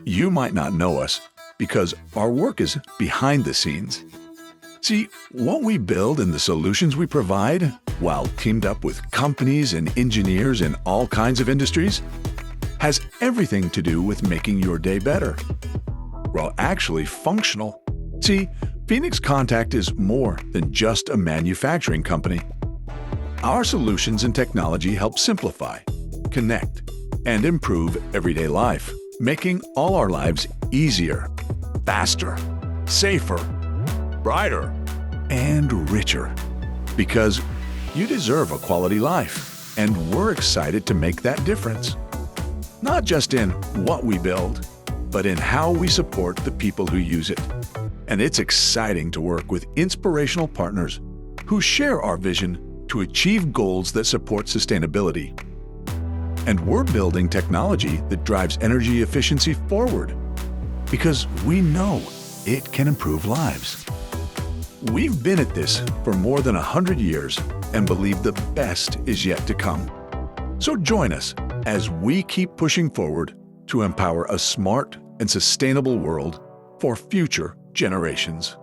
You might not know us because our work is behind the scenes. See, what we build and the solutions we provide, while teamed up with companies and engineers in all kinds of industries, has everything to do with making your day better. Well, actually functional. See, Phoenix Contact is more than just a manufacturing company. Our solutions and technology help simplify, connect, and improve everyday life, making all our lives easier, faster, safer, brighter, and richer. Because you deserve a quality life, and we're excited to make that difference. Not just in what we build, but in how we support the people who use it. And it's exciting to work with inspirational partners who share our vision to achieve goals that support sustainability. And we're building technology that drives energy efficiency forward because we know it can improve lives. We've been at this for more than 100 years and believe the best is yet to come. So join us as we keep pushing forward to empower a smart and sustainable world for future generations.